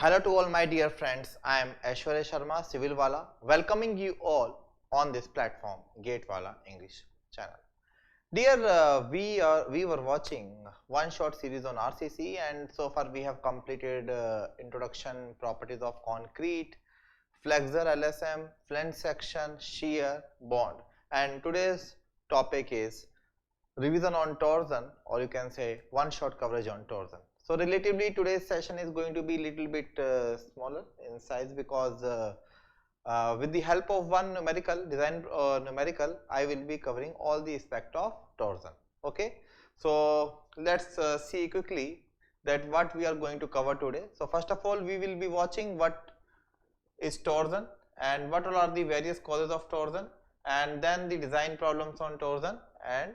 Hello to all my dear friends, I am Aishwarya Sharma, Civil Wallah, welcoming you all on this platform, Gate Wallah English channel. Dear, we were watching one short series on RCC, and so far we have completed introduction properties of concrete, flexure LSM, flint section, shear, bond, and today's topic is revision on torsion, or you can say one shot coverage on torsion. So relatively today's session is going to be little bit smaller in size because with the help of one numerical design numerical, I will be covering all the aspect of torsion. Okay, so let's see quickly that what we are going to cover today. So first of all, we will be watching what is torsion and what all are the various causes of torsion, and then the design problems on torsion and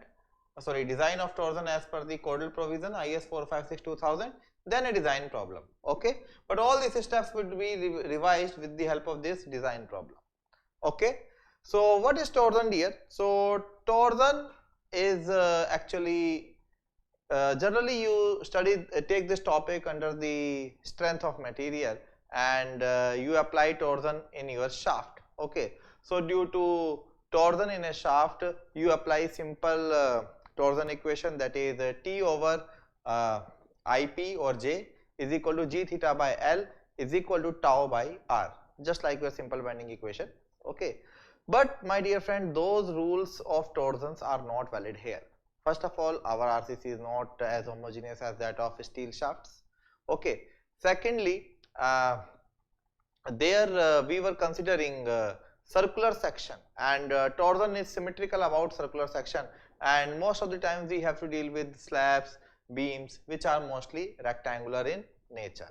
design of torsion as per the codal provision IS 456-2000, then a design problem. Okay, but all these steps would be revised with the help of this design problem. Okay, so what is torsion here? So torsion is actually generally you study take this topic under the strength of material, and you apply torsion in your shaft. Okay, so due to torsion in a shaft, you apply simple torsion equation, that is T over IP or J is equal to G theta by L is equal to tau by R, just like your simple bending equation. Okay, but my dear friend, those rules of torsions are not valid here. First of all, our RCC is not as homogeneous as that of steel shafts. Okay, secondly, we were considering circular section, and torsion is symmetrical about circular section, and most of the times we have to deal with slabs, beams, which are mostly rectangular in nature.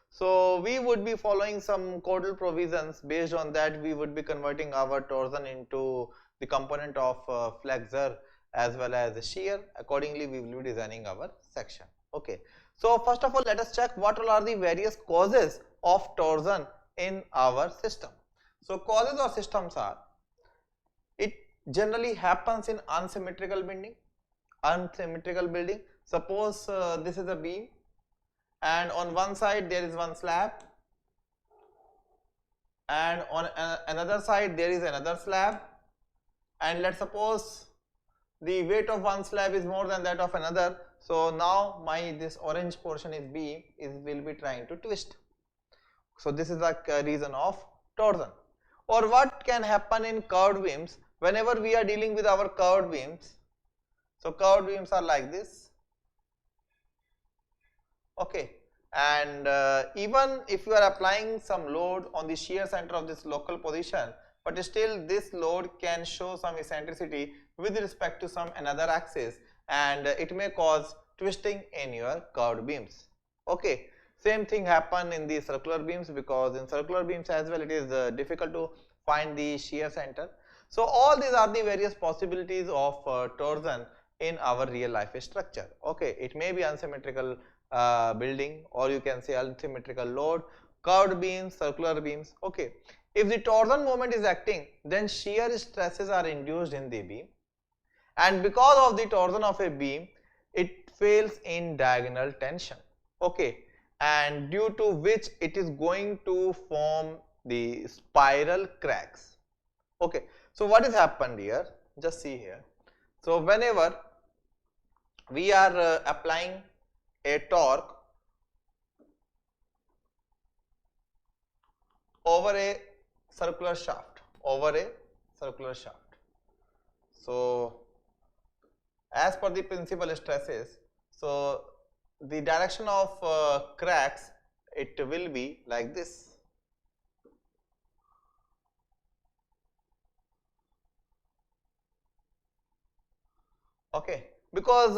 So we would be following some codal provisions. Based on that, we would be converting our torsion into the component of flexure as well as shear. Accordingly, we will be designing our section. Okay, so first of all, let us check what all are the various causes of torsion in our system. So causes of systems are, it generally happens in unsymmetrical building. Suppose this is a beam, and on one side there is one slab, and on another side there is another slab, and let's suppose the weight of one slab is more than that of another. So now this orange portion is beam will be trying to twist. So this is the reason of torsion. Or what can happen in curved beams? Whenever we are dealing with our curved beams, so curved beams are like this. Okay, and even if you are applying some load on the shear center of this local position, but still this load can show some eccentricity with respect to some another axis, and it may cause twisting in your curved beams. Okay, same thing happen in the circular beams, because in circular beams as well it is difficult to find the shear center. So all these are the various possibilities of torsion in our real life structure. Okay, it may be unsymmetrical building, or you can say unsymmetrical load, curved beams, circular beams. Okay, if the torsion moment is acting, then shear stresses are induced in the beam, and because of the torsion of a beam, it fails in diagonal tension. Okay, and due to which it is going to form the spiral cracks. Okay, so what has happened here? Just see here. So whenever we are applying a torque over a circular shaft, so as per the principal stresses, so the direction of cracks, it will be like this. Okay, because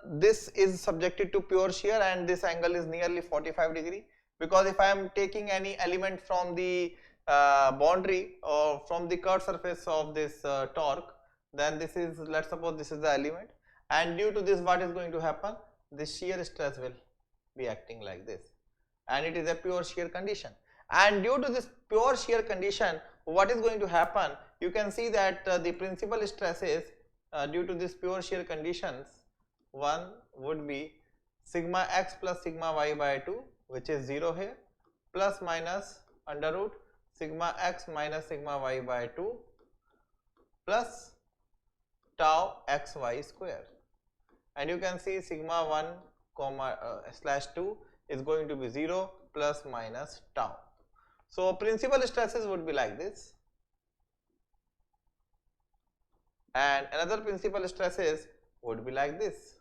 this is subjected to pure shear, and this angle is nearly 45 degree, because if I am taking any element from the boundary or from the curved surface of this torque, then this is, let's suppose this is the element, and due to this what is going to happen? The shear stress will be acting like this, and it is a pure shear condition, and due to this pure shear condition, what is going to happen? You can see that the principal stresses due to this pure shear conditions, one would be sigma x plus sigma y by 2, which is 0 here, plus minus under root sigma x minus sigma y by 2 plus tau xy square, and you can see sigma 1 comma slash 2 is going to be 0 plus minus tau. So principal stresses would be like this, and another principal stresses would be like this.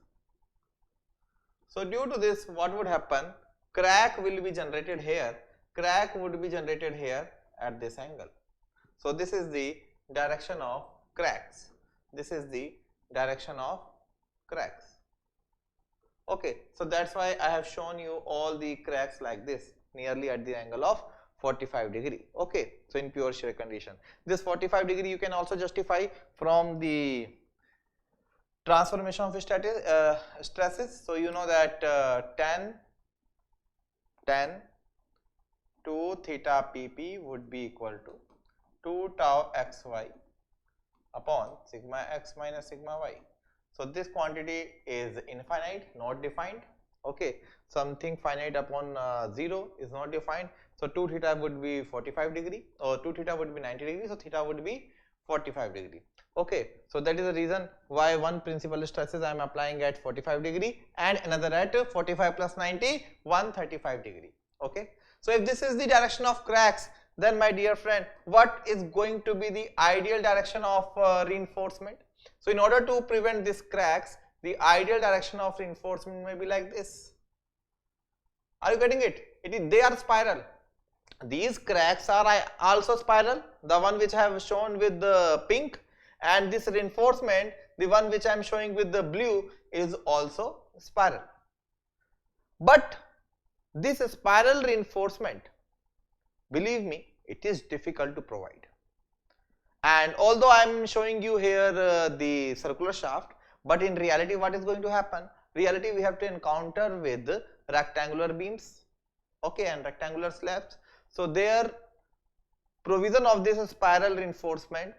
So due to this, what would happen? Crack will be generated here, crack would be generated here at this angle. So this is the direction of cracks, this is the direction of cracks. Okay, so that's why I have shown you all the cracks like this, nearly at the angle of 45 degree. Okay, so in pure shear condition, this 45 degree you can also justify from the transformation of stresses. So you know that tan 2 theta pp would be equal to 2 tau xy upon sigma x minus sigma y. So this quantity is infinite, not defined. Okay, something finite upon 0 is not defined. So 2 theta would be 45 degree, or 2 theta would be 90 degree, so theta would be 45 degree. Okay, so that is the reason why one principal stresses I am applying at 45 degree and another at 45 plus 90, 135 degree. Okay, so if this is the direction of cracks, then my dear friend, what is going to be the ideal direction of reinforcement? So in order to prevent these cracks, the ideal direction of reinforcement may be like this. Are you getting it? They are spiral. These cracks are also spiral, the one which I have shown with the pink, and this reinforcement, the one which I am showing with the blue, is also spiral. But this spiral reinforcement, believe me, it is difficult to provide. And although I am showing you here the circular shaft, but in reality what is going to happen? Reality we have to encounter with rectangular beams, okay, and rectangular slabs. So their provision of this spiral reinforcement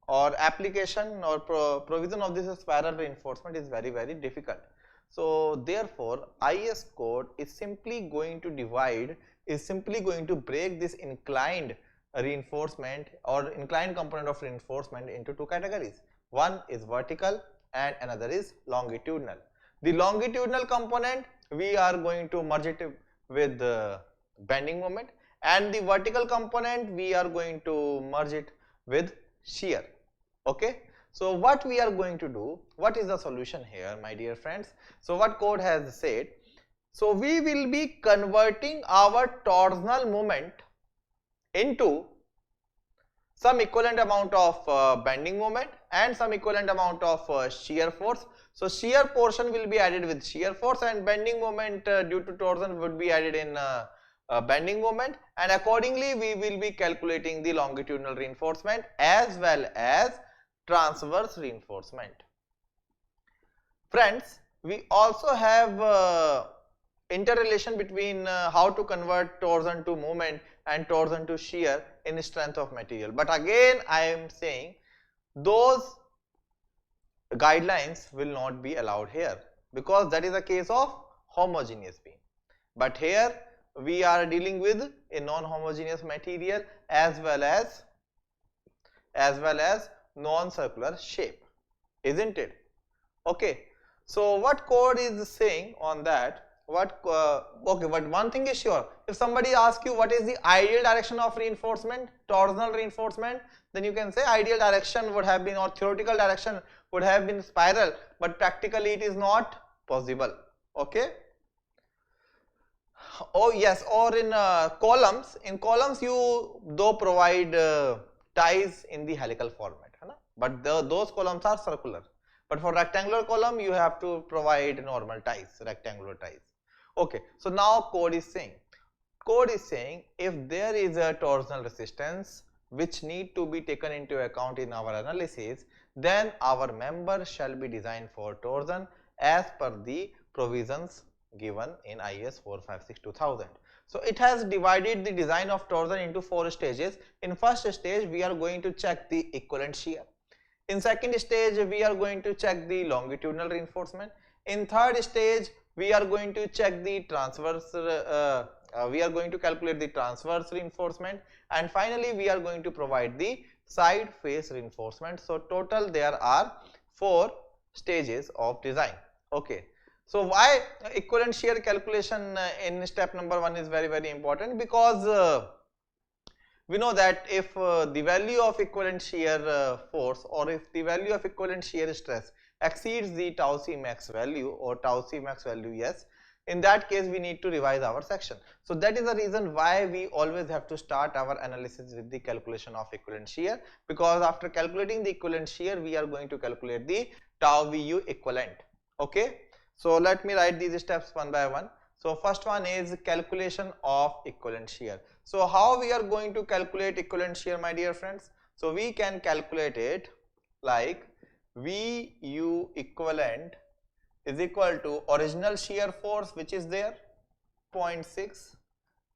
or application or provision of this spiral reinforcement is very, very difficult. So therefore IS code is simply going to divide, is simply going to break this inclined reinforcement or inclined component of reinforcement into two categories. One is vertical and another is longitudinal. The longitudinal component we are going to merge it with the bending moment, and the vertical component we are going to merge it with shear. Okay, so what we are going to do, what is the solution here, my dear friends? So what code has said, so we will be converting our torsional moment into some equivalent amount of bending moment and some equivalent amount of shear force. So shear portion will be added with shear force, and bending moment due to torsion would be added in bending moment, and accordingly we will be calculating the longitudinal reinforcement as well as transverse reinforcement. Friends, we also have interrelation between how to convert torsion to moment and torsion to shear in strength of material, but again I am saying those guidelines will not be allowed here because that is a case of homogeneous beam, but here we are dealing with a non-homogeneous material as well as non-circular shape, isn't it? Okay, so what code is saying on that? Okay, but one thing is sure, if somebody asks you what is the ideal direction of reinforcement, torsional reinforcement, then you can say ideal direction would have been, or theoretical direction would have been spiral, but practically it is not possible. Okay. Oh yes, or in columns you though provide ties in the helical format, but those columns are circular, but for rectangular column you have to provide normal ties, rectangular ties. Okay, so now code is saying if there is a torsional resistance which need to be taken into account in our analysis, then our member shall be designed for torsion as per the provisions given in IS 456-2000. So it has divided the design of torsion into 4 stages. In first stage we are going to check the equivalent shear. In second stage we are going to check the longitudinal reinforcement. In third stage we are going to check the transverse we are going to calculate the transverse reinforcement, and finally we are going to provide the side face reinforcement. So total there are 4 stages of design. Okay. So why equivalent shear calculation in step number 1 is very important? Because we know that if the value of equivalent shear force, or if the value of equivalent shear stress exceeds the tau c max value or tau c max value, yes, in that case we need to revise our section. So that is the reason why we always have to start our analysis with the calculation of equivalent shear, because after calculating the equivalent shear we are going to calculate the tau vu equivalent. Okay. So let me write these steps one by one. So first one is calculation of equivalent shear. So how we are going to calculate equivalent shear, my dear friends? So we can calculate it like Vu equivalent is equal to original shear force, which is there 0.6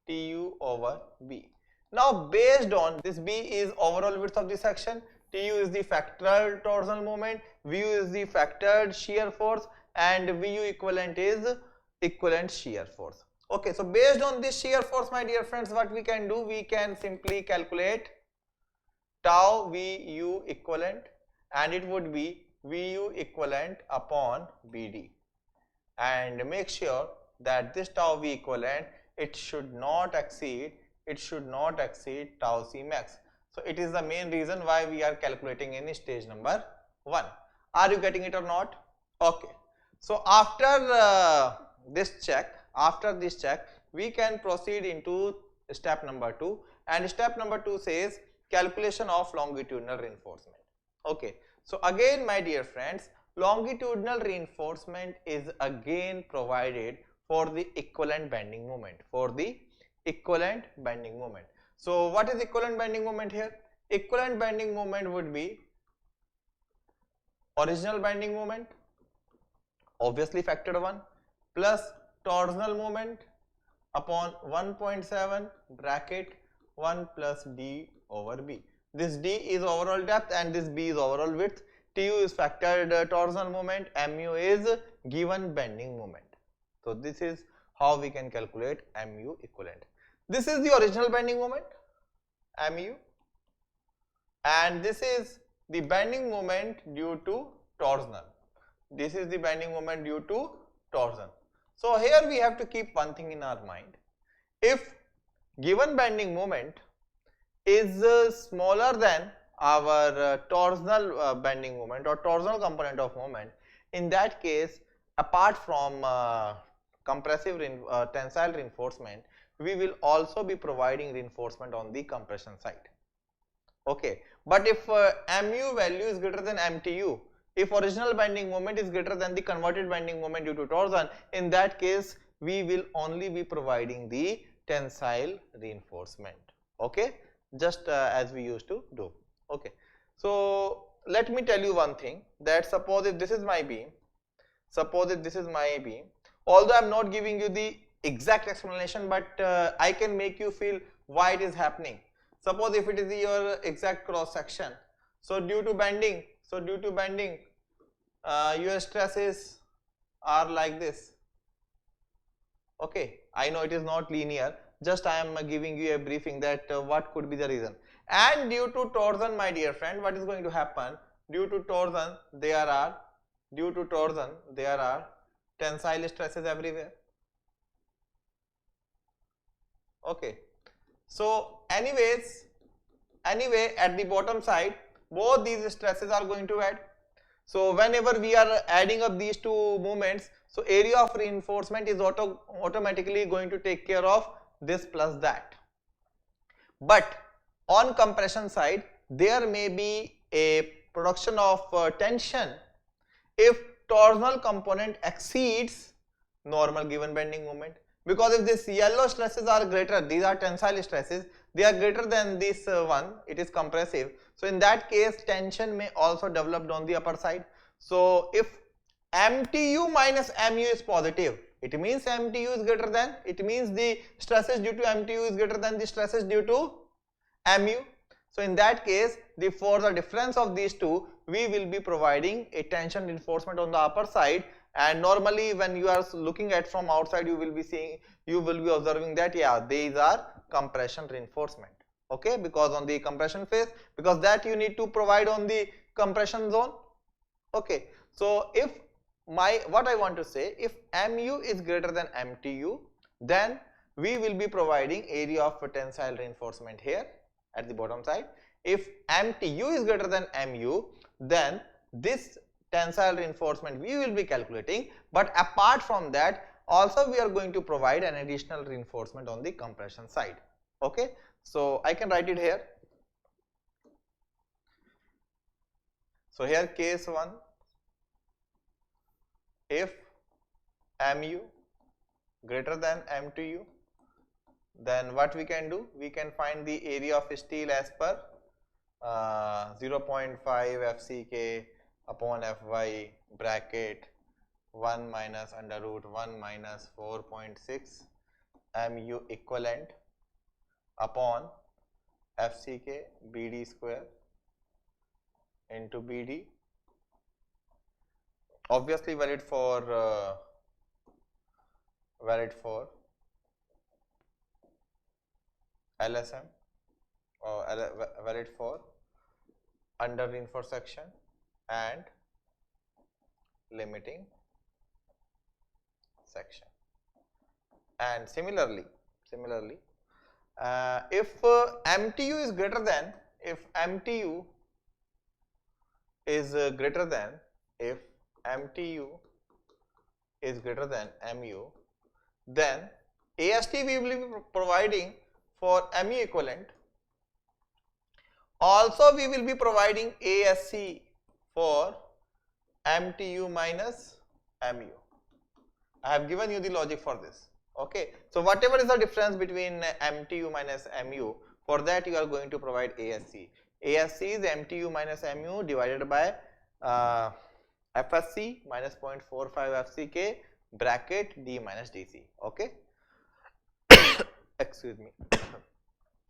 Tu over B. Now based on this, B is overall width of the section, Tu is the factored torsional moment, Vu is the factored shear force, and Vu equivalent is equivalent shear force. Okay, so based on this shear force, my dear friends, what we can do, we can simply calculate tau Vu equivalent, and it would be Vu equivalent upon BD, and make sure that this tau V equivalent, it should not exceed tau C max. So it is the main reason why we are calculating in stage number 1. Are you getting it or not? Okay. So after this check, we can proceed into step number 2, and step number 2 says calculation of longitudinal reinforcement. Okay. So again, my dear friends, longitudinal reinforcement is again provided for the equivalent bending moment, So what is equivalent bending moment here? Equivalent bending moment would be original bending moment, obviously factored 1, plus torsional moment upon 1.7 bracket 1 plus D over B. This D is overall depth and this B is overall width. Tu is factored torsional moment, mu is given bending moment. So this is how we can calculate mu equivalent. This is the original bending moment, mu, and this is the bending moment due to torsional. This is the bending moment due to torsion. So here we have to keep one thing in our mind. If given bending moment is smaller than our torsional bending moment or torsional component of moment, in that case, apart from compressive tensile reinforcement, we will also be providing reinforcement on the compression side. Okay, but if mu value is greater than mtu, if original bending moment is greater than the converted bending moment due to torsion, in that case we will only be providing the tensile reinforcement. Okay, just as we used to do. Okay, so let me tell you one thing, that suppose if this is my beam, although I am not giving you the exact explanation, but I can make you feel why it is happening. Suppose if it is your exact cross section, so due to bending, your stresses are like this. Okay, I know it is not linear, just I am giving you a briefing that what could be the reason. And due to torsion, my dear friend, what is going to happen? Due to torsion there are tensile stresses everywhere. Okay, so anyway at the bottom side both these stresses are going to add. So whenever we are adding up these two moments, so area of reinforcement is automatically going to take care of this plus that. But on compression side there may be a production of tension if torsional component exceeds normal given bending moment, because if these yellow stresses are greater, these are tensile stresses, they are greater than this one, it is compressive. So in that case tension may also develop on the upper side. So if MTU minus MU is positive, it means MTU is greater than, it means the stresses due to MTU is greater than the stresses due to MU. So in that case, for the difference of these two, we will be providing a tension reinforcement on the upper side, and normally when you are looking at from outside, you will be observing that yeah, these are compression reinforcement, okay, because on the compression phase, because that you need to provide on the compression zone, okay. So if what I want to say, if mu is greater than mtu, then we will be providing area of tensile reinforcement here at the bottom side. If mtu is greater than mu, then this tensile reinforcement we will be calculating, but apart from that also we are going to provide an additional reinforcement on the compression side, okay. So I can write it here. So here case 1, if mu greater than mtu, then what we can do, we can find the area of steel as per 0.5 fck upon fy bracket 1 minus under root 1 minus 4.6 mu equivalent upon fck bd square into bd, obviously valid for LSM or valid for under reinforced section and limiting section. And similarly if mtu is greater than mu, then AST we will be providing for mu equivalent. Also we will be providing ASC for mtu minus mu. I have given you the logic for this, okay. So whatever is the difference between mtu minus mu, for that you are going to provide ASC. ASC is mtu minus mu divided by FSC minus 0.45 FCK bracket d minus dc, okay. Excuse me.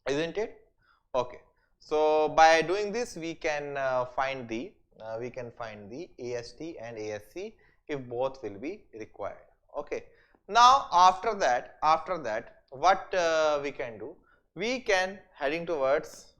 Isn't it? Okay. So by doing this, we can find the AST and ASC if both will be required. Okay. Now after that, what we can do? We can heading towards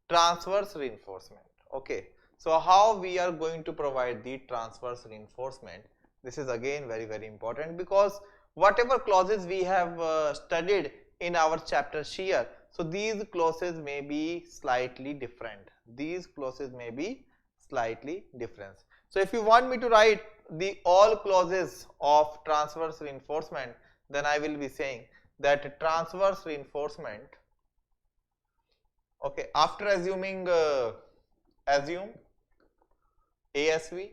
transverse reinforcement. Okay. So how we are going to provide the transverse reinforcement? This is again very important, because whatever clauses we have studied in our chapter shear, so these clauses may be slightly different. So if you want me to write the all clauses of transverse reinforcement, then I will be saying that transverse reinforcement, okay, after assuming assume ASV,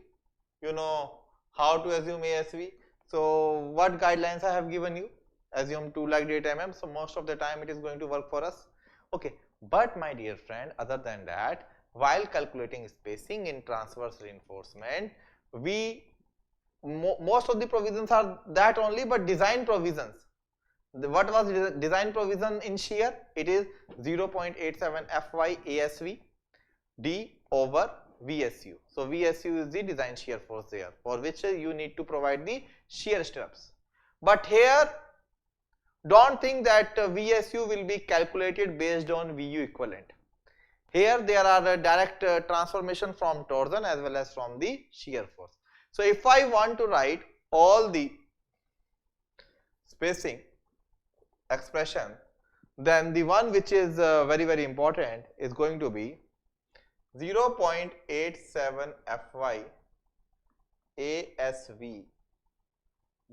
you know how to assume ASV. So what guidelines I have given you? Assume 2 lakh data so most of the time it is going to work for us, okay. But my dear friend, other than that, while calculating spacing in transverse reinforcement, most of the provisions are that only, but design provisions. What was design provision in shear? It is 0.87 Fy ASV d over VSU. So VSU is the design shear force there, for which you need to provide the shear stress. But here, don't think that VSU will be calculated based on VU equivalent. Here there are a direct transformation from torsion as well as from the shear force. So if I want to write all the spacing expression, then the one which is very important is going to be 0.87 Fy ASV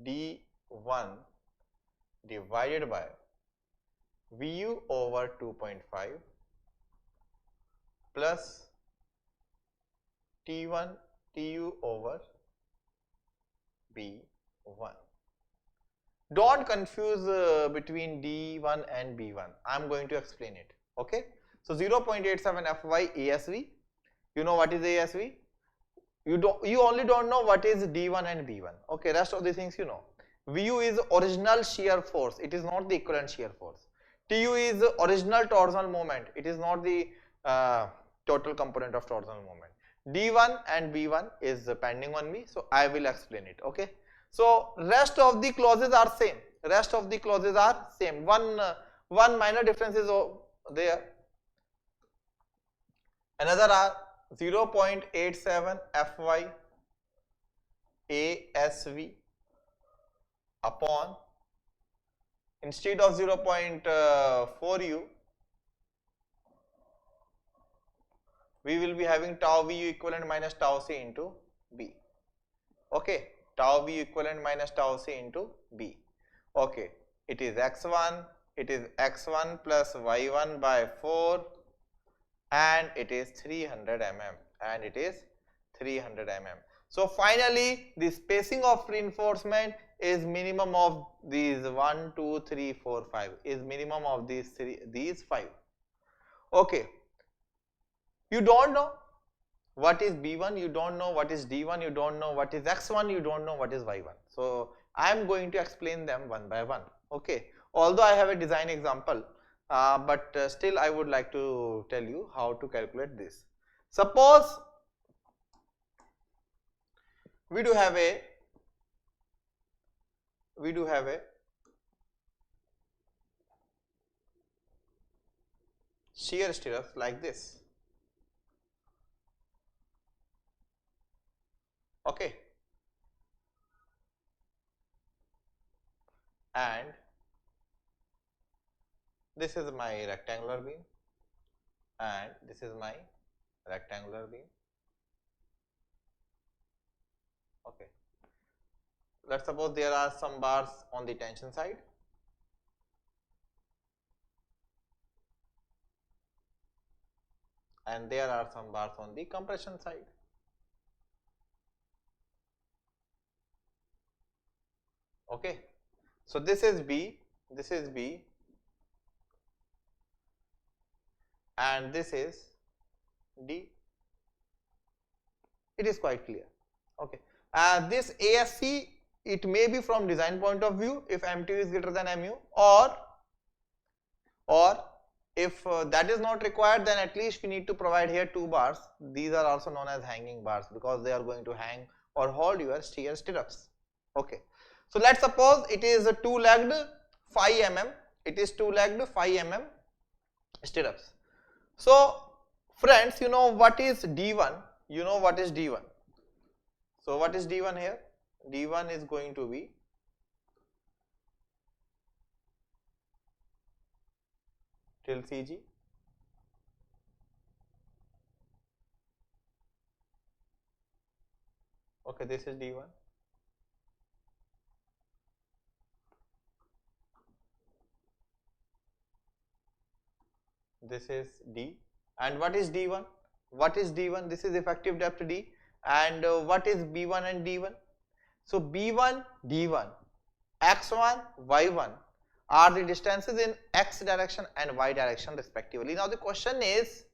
D1 divided by VU over 2.5 plus T1 TU over B1. Don't confuse between D1 and B1. I am going to explain it, okay. So 0.87 Fy ASV, you know what is ASV? You only don't know what is D1 and B1, okay. Rest of the things you know. VU is original shear force, it is not the equivalent shear force. Tu is original torsional moment. It is not the total component of torsional moment. D1 and B1 is pending on me, so I will explain it. Okay. So rest of the clauses are same. Rest of the clauses are same. One minor difference is there. Another are 0.87 Fy ASV upon, instead of 0.4 U, we will be having tau VU equivalent minus tau C into B. Okay, tau VU equivalent minus tau C into B. Okay, it is x1, it is x1 plus y1 by 4, and it is 300 mm, and it is 300 mm. So finally, the spacing of reinforcement is minimum of these 1, 2, 3, 4, 5, is minimum of these 5. Okay, you don't know what is B1, you don't know what is D1, you don't know what is X1, you don't know what is Y1. So I am going to explain them one by one. Okay, although I have a design example, but still I would like to tell you how to calculate this. Suppose we do have a shear stirrups like this. Okay, and this is my rectangular beam, and this is my rectangular beam. Okay, let's suppose there are some bars on the tension side, and there are some bars on the compression side. Okay, so this is B, this is B, and this is D. It is quite clear. Okay, this ASC, it may be from design point of view if MTU is greater than MU, or if that is not required, then at least we need to provide here 2 bars. These are also known as hanging bars because they are going to hang or hold your shear stirrups. Okay, so let's suppose it is a 2-legged 5 mm. It is 2-legged 5 mm stirrups. So friends, you know what is D1? You know what is D1? So what is D1 here? D1 is going to be till CG. Okay, this is D1. This is D. And what is D1? What is D1? This is effective depth D. And what is B1 and D1? So B1, D1, X1, Y1 are the distances in X direction and Y direction respectively. Now the question is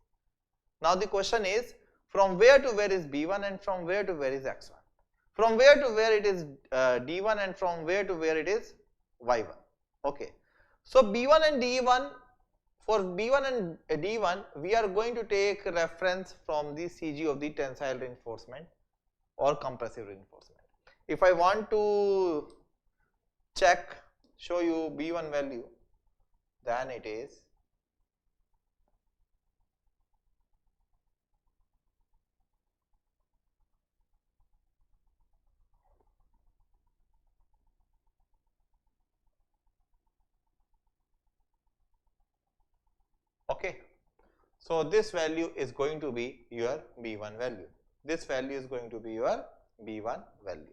from where to where is B1 and from where to where is X1? From where to where it is D1 and from where to where it is Y1. Okay. So B1 and D1, for B1 and D1, we are going to take reference from the CG of the tensile reinforcement or compressive reinforcement. If I want to show you B1 value, then it is okay. So this value is going to be your B1 value. This value is going to be your B1 value.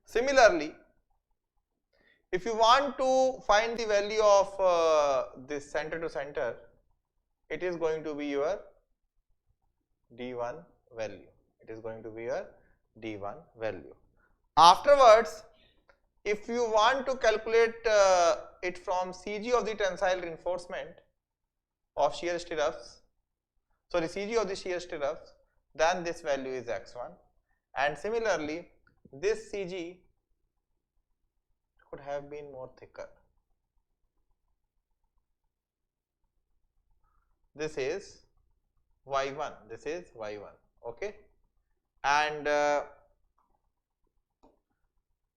Similarly, if you want to find the value of this center to center, it is going to be your D1 value. It is going to be your D1 value. Afterwards, if you want to calculate it from CG of the tensile reinforcement of shear stirrups, sorry, CG of the shear stirrups, then this value is X1, and similarly this CG could have been more thicker. this is y1, this is y1, okay, and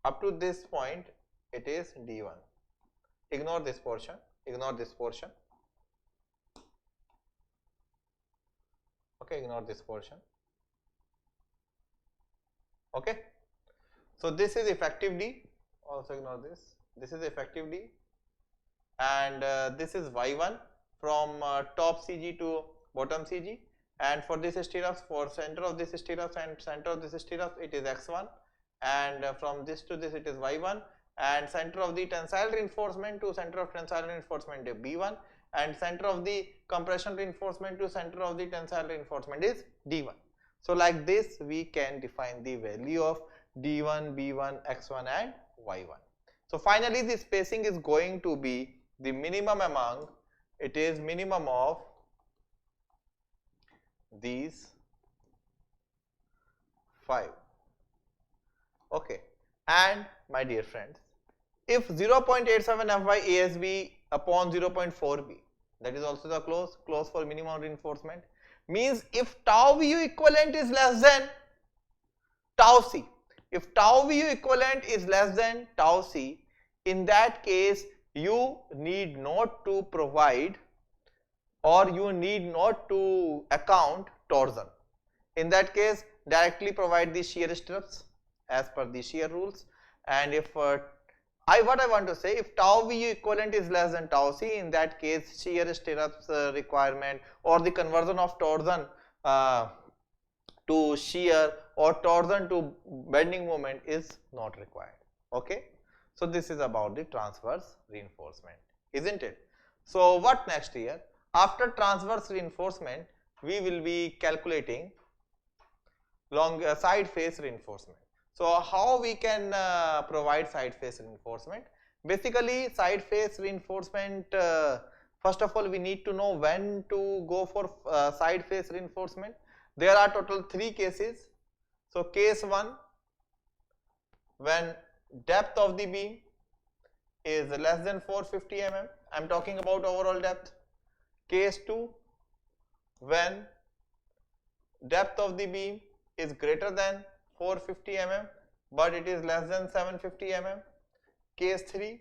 up to this point it is d1. Ignore this portion, ignore this portion, okay, ignore this portion, okay. So this is effective D, also ignore this is effective D, and this is y1 from top CG to bottom CG, and for this stirrups, for center of this stirrups and center of this stirrups, it is x1, and from this to this it is y1, and center of the tensile reinforcement to center of tensile reinforcement is b1, and center of the compression reinforcement to center of the tensile reinforcement is d1. So like this we can define the value of d1, b1, x1 and y1. So finally the spacing is going to be the minimum among, it is minimum of these 5, okay. And my dear friends, if 0.87 Fy ASB upon 0.4b, that is also the clause for minimum reinforcement, means if tau Vu equivalent is less than tau C, if tau Vu equivalent is less than tau C, in that case you need not to provide or you need not to account torsion. In that case directly provide the shear stirrups as per the shear rules, and if what I want to say, if tau Vu equivalent is less than tau C, in that case shear stirrups requirement or the conversion of torsion to shear or torsion to bending moment is not required, okay. So this is about the transverse reinforcement, isn't it? So what next here? After transverse reinforcement we will be calculating long side face reinforcement. So how we can provide side face reinforcement? Basically side face reinforcement, first of all we need to know when to go for side face reinforcement. There are total 3 cases. So case 1, when depth of the beam is less than 450 mm, I am talking about overall depth. Case 2, when depth of the beam is greater than 450 mm but it is less than 750 mm. Case 3,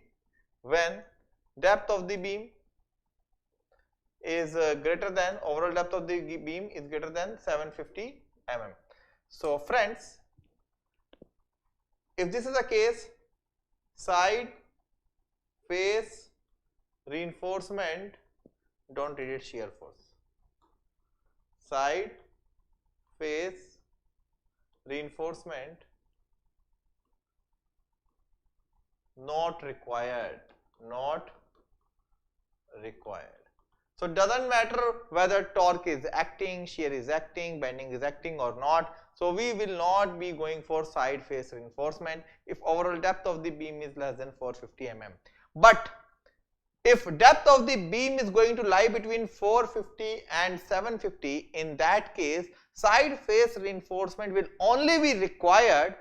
when depth of the beam is greater than, overall depth of the beam is greater than 750 mm. So friends, if this is the case, side face reinforcement, don't read it, shear force, side face reinforcement not required, not required. So it doesn't matter whether torque is acting, shear is acting, bending is acting or not. So we will not be going for side face reinforcement if overall depth of the beam is less than 450 mm. But if depth of the beam is going to lie between 450 and 750, in that case side face reinforcement will only be required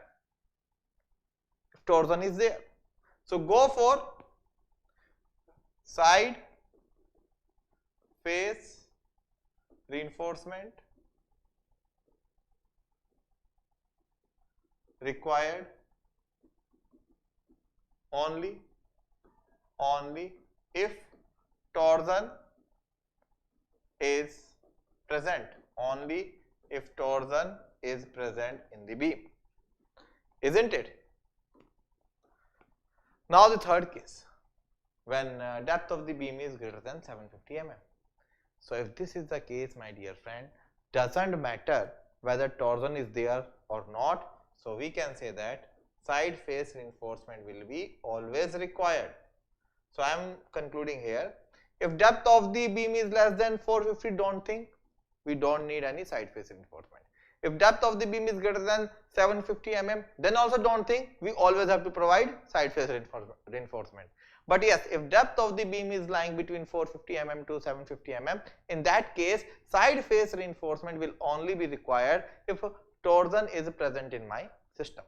if torsion is there. So go for side face reinforcement required only if torsion is present, only if torsion is present in the beam, isn't it? Now the third case, when depth of the beam is greater than 750 mm. So if this is the case, my dear friend, doesn't matter whether torsion is there or not. So we can say that side face reinforcement will be always required. So I am concluding here, if depth of the beam is less than 450, don't think, we don't need any side face reinforcement. If depth of the beam is greater than 750 mm, then also don't think, we always have to provide side face reinforcement. But yes, if depth of the beam is lying between 450 mm to 750 mm, in that case side face reinforcement will only be required if torsion is present in my system.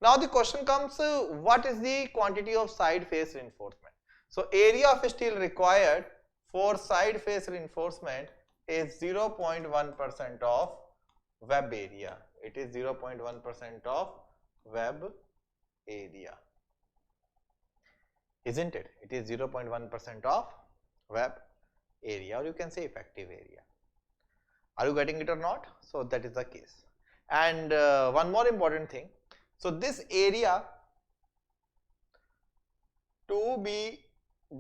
Now the question comes, what is the quantity of side face reinforcement? So area of steel required for side face reinforcement is 0.1% of web area. It is 0.1% of web area, isn't it? It is 0.1% of web area, or you can say effective area. Are you getting it or not? So that is the case. And one more important thing. So this area to be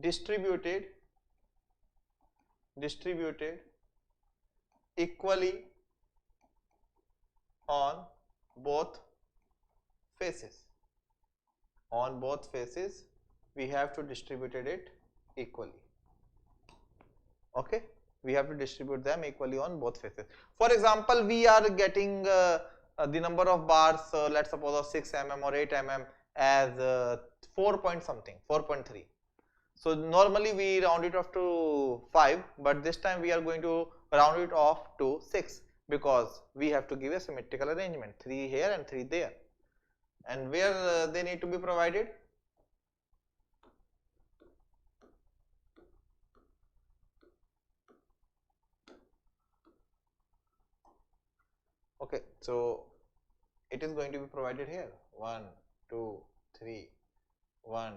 distributed equally on both faces. On both faces, we have to distribute it equally. Okay, we have to distribute them equally on both faces. For example, we are getting the number of bars, let's suppose of 6 mm or 8 mm as 4 point something, 4.3. So normally we round it off to 5, but this time we are going to round it off to 6 because we have to give a symmetrical arrangement, 3 here and 3 there. And where they need to be provided? Okay, so it is going to be provided here, 1, 2, 3, 1,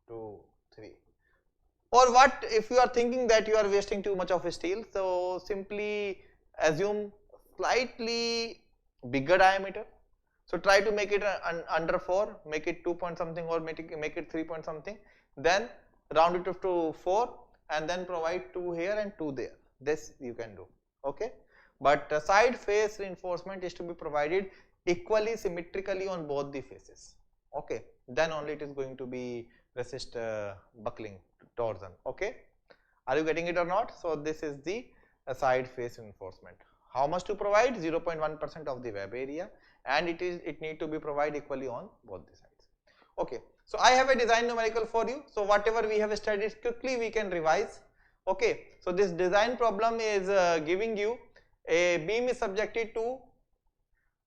2, 3. Or what if you are thinking that you are wasting too much of steel? So simply assume slightly bigger diameter. So try to make it under 4, make it 2 point something, or make it 3 point something. Then round it up to 4 and then provide 2 here and 2 there. This you can do. Okay. But side face reinforcement is to be provided equally symmetrically on both the faces. Okay. Then only it is going to be resist buckling, torsion. Okay. Are you getting it or not? So this is the side face reinforcement. How much to provide? 0.1% of the web area, and it need to be provided equally on both the sides. Okay. So I have a design numerical for you. So whatever we have studied quickly we can revise. Okay. So this design problem is giving you a beam is subjected to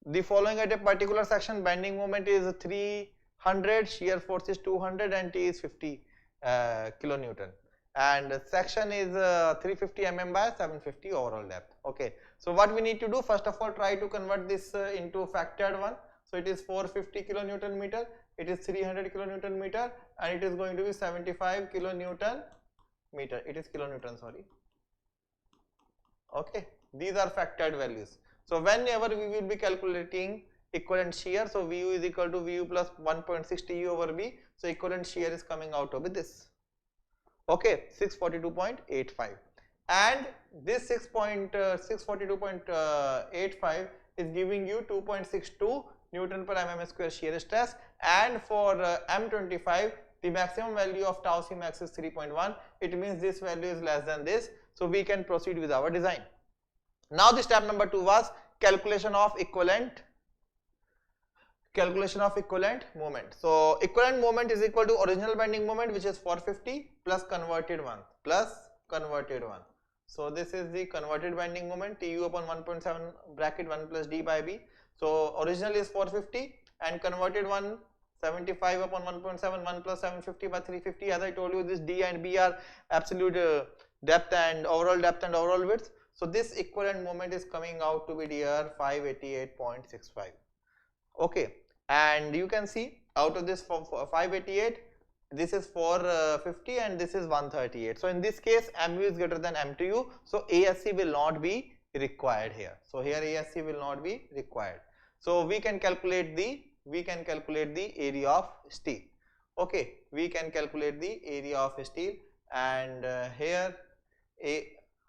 the following at a particular section. Bending moment is 300, shear force is 200, and T is 50 kilonewton, and section is 350 mm by 750 overall depth. Okay. So what we need to do, first of all, try to convert this into factored one. So it is 450 kilonewton meter, it is 300 kilonewton meter, and it is going to be 75 kilonewton meter. It is kilonewton, sorry. Okay. These are factored values. So whenever we will be calculating equivalent shear, so Vu is equal to Vu plus 1.6 Tu over B. So equivalent shear is coming out to be this. Okay, 642.85, and this 642.85 is giving you 2.62 Newton per mm square shear stress, and for M25 the maximum value of tau C max is 3.1. It means this value is less than this, so we can proceed with our design. Now the step number 2 was calculation of equivalent moment. So equivalent moment is equal to original bending moment, which is 450, plus converted one. So this is the converted bending moment, Tu upon 1.7 bracket 1 plus D by B. So original is 450 and converted one 75 upon 1.7, 1 plus 750 by 350. As I told you, this D and B are absolute depth and overall width. So this equivalent moment is coming out to be dear 588.65. Okay, and you can see out of this 588, this is 450 and this is 138. So in this case, Mu is greater than MTU, so ASC will not be required here. So here ASC will not be required. So we can calculate the area of steel. Okay, we can calculate the area of steel, and here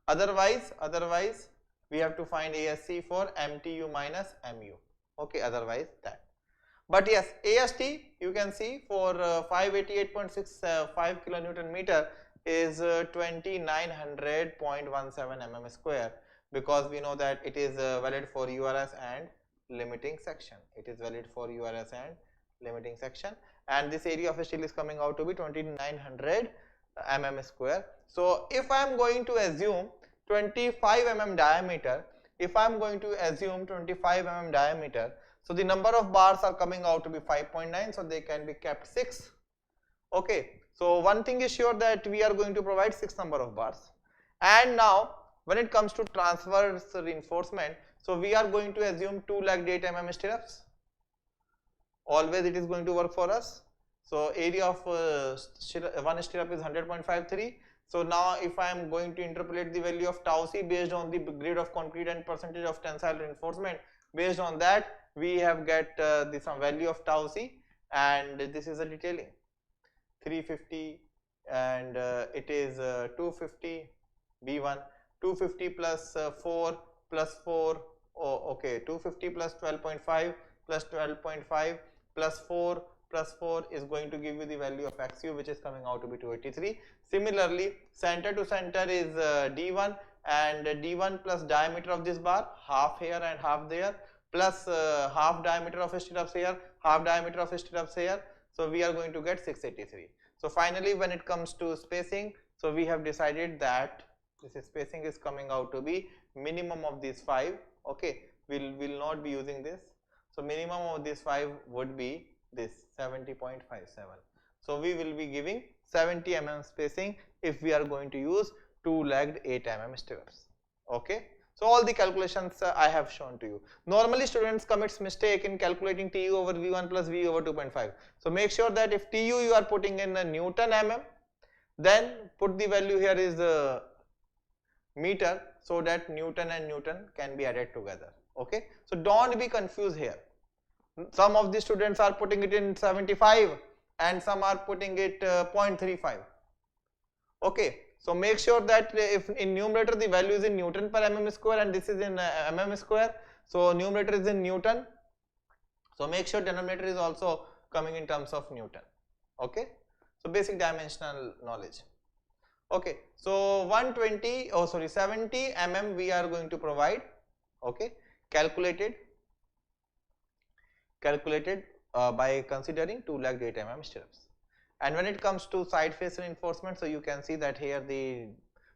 otherwise we have to find ASC for MTU minus Mu. Okay, otherwise that. But yes, AST you can see for 588.65 kilonewton meter is 2900.17 mm square, because we know that it is valid for URS and limiting section. It is valid for URS and limiting section, and this area of steel is coming out to be 2900 mm square. So if I am going to assume 25 mm diameter, so the number of bars are coming out to be 5.9, so they can be kept 6. Okay, so one thing is sure that we are going to provide 6 number of bars. And now when it comes to transverse reinforcement, so we are going to assume 2 lagged 8 mm stirrups. Always it is going to work for us. So area of one stirrup is 100.53. So now if I am going to interpolate the value of tau c based on the grade of concrete and percentage of tensile reinforcement, based on that we have get the some value of tau c, and this is a detailing 350, and it is 250 b1, 250 plus 4 plus 4, oh, okay, 250 plus 12.5 plus 12.5 plus 4 plus 4 is going to give you the value of XU, which is coming out to be 283. Similarly, center to center is D1, and D1 plus diameter of this bar, half here and half there, plus half diameter of stirrups here, half diameter of stirrups here. So we are going to get 683. So finally, when it comes to spacing, so we have decided that this spacing is coming out to be minimum of these 5. Okay, we will not be using this. So minimum of these 5 would be this 70.57. So we will be giving 70 mm spacing if we are going to use 2 lagged 8 mm stirrups. Okay. So all the calculations I have shown to you. Normally students commits mistake in calculating TU over V1 plus V over 2.5. So make sure that if TU you are putting in a Newton mm, then put the value here is meter, so that Newton and Newton can be added together. Okay. So don't be confused here. Some of the students are putting it in 75 and some are putting it 0.35. Okay. So make sure that if in numerator the value is in Newton per mm square and this is in mm square, so numerator is in Newton. So make sure denominator is also coming in terms of Newton. Okay. So basic dimensional knowledge. Okay. So 70 mm we are going to provide. Okay. Calculated by considering 2 lagged 8 mm stirrups. And when it comes to side face reinforcement, so you can see that here the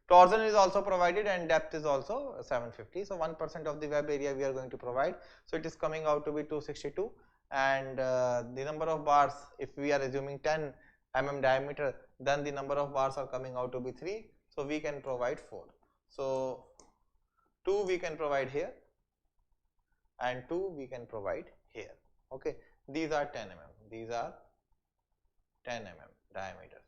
torsion is also provided and depth is also 750. So 1% of the web area we are going to provide. So it is coming out to be 262, and the number of bars, if we are assuming 10 mm diameter, then the number of bars are coming out to be 3. So we can provide 4. So 2 we can provide here and 2 we can provide here. Okay, these are 10 mm, these are 10 mm diameters,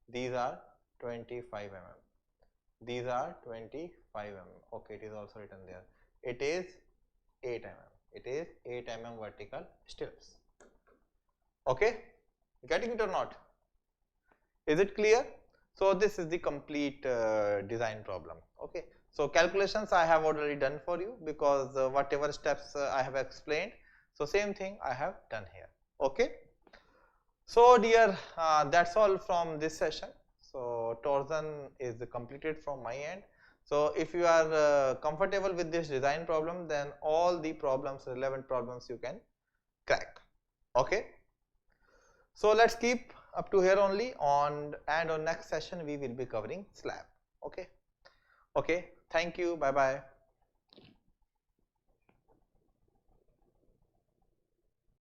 these are 25 mm, these are 25 mm. Okay, it is also written there. It is 8 mm, it is 8 mm vertical stirrups. Okay, getting it or not? Is it clear? So this is the complete design problem. Okay, so calculations I have already done for you, because whatever steps I have explained, so same thing I have done here. Okay. So dear, that's all from this session. So torsion is completed from my end. So if you are comfortable with this design problem, then all the problems, relevant problems, you can crack. Okay. So let's keep up to here only. And on next session we will be covering slab. Okay. Okay. Thank you. Bye bye.